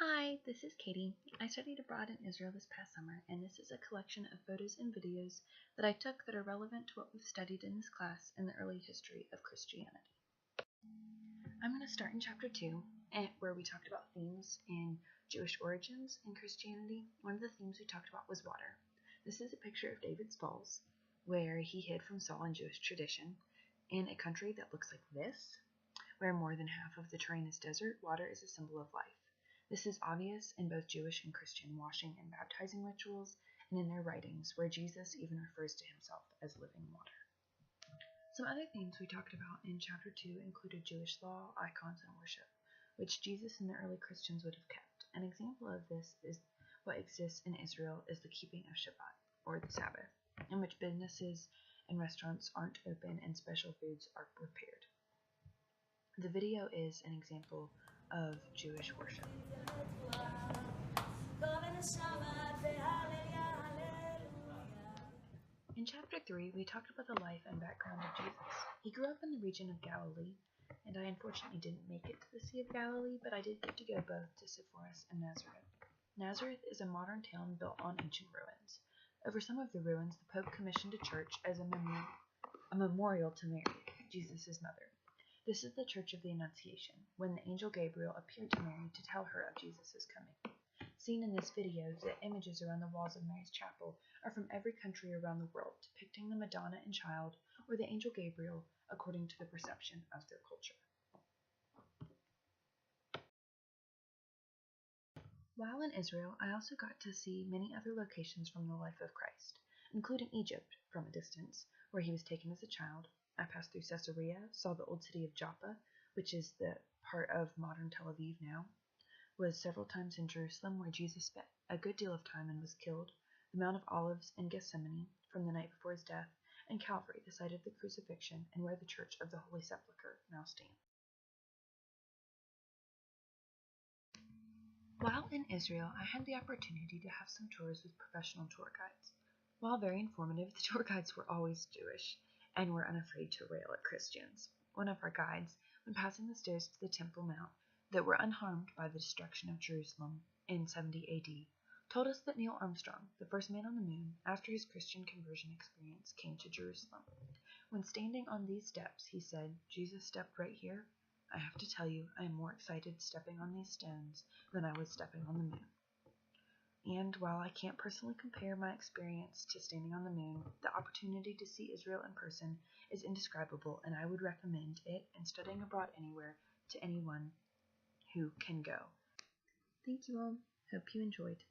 Hi, this is Katie. I studied abroad in Israel this past summer, and this is a collection of photos and videos that I took that are relevant to what we've studied in this class in the early history of Christianity. I'm going to start in chapter 2, where we talked about themes in Jewish origins in Christianity. One of the themes we talked about was water. This is a picture of David's Falls, where he hid from Saul in Jewish tradition. In a country that looks like this, where more than half of the terrain is desert, water is a symbol of life. This is obvious in both Jewish and Christian washing and baptizing rituals, and in their writings, where Jesus even refers to himself as living water. Some other themes we talked about in chapter 2 included Jewish law, icons, and worship, which Jesus and the early Christians would have kept. An example of this is what exists in Israel is the keeping of Shabbat, or the Sabbath, in which businesses and restaurants aren't open and special foods are prepared. The video is an example of Jewish worship. In chapter 3, we talked about the life and background of Jesus. He grew up in the region of Galilee, and I unfortunately didn't make it to the Sea of Galilee, but I did get to go both to Sepphoris and Nazareth. Nazareth is a modern town built on ancient ruins. Over some of the ruins, the Pope commissioned a church as a memorial to Mary, Jesus' mother. This is the Church of the Annunciation, when the angel Gabriel appeared to Mary to tell her of Jesus' coming. Seen in this video, the images around the walls of Mary's chapel are from every country around the world, depicting the Madonna and Child, or the angel Gabriel, according to the perception of their culture. While in Israel, I also got to see many other locations from the life of Christ, including Egypt from a distance, where he was taken as a child. I passed through Caesarea, saw the old city of Joppa, which is the part of modern Tel Aviv now, was several times in Jerusalem, where Jesus spent a good deal of time and was killed, the Mount of Olives in Gethsemane from the night before his death, and Calvary, the site of the crucifixion, and where the Church of the Holy Sepulchre now stands. While in Israel, I had the opportunity to have some tours with professional tour guides. While very informative, the tour guides were always Jewish and were unafraid to rail at Christians. One of our guides, when passing the stairs to the Temple Mount that were unharmed by the destruction of Jerusalem in 70 AD, told us that Neil Armstrong, the first man on the moon, after his Christian conversion experience, came to Jerusalem. When standing on these steps, he said, "Jesus stepped right here. I have to tell you, I am more excited stepping on these stones than I was stepping on the moon." And while I can't personally compare my experience to standing on the moon, the opportunity to see Israel in person is indescribable, and I would recommend it and studying abroad anywhere to anyone who can go. Thank you all. Hope you enjoyed.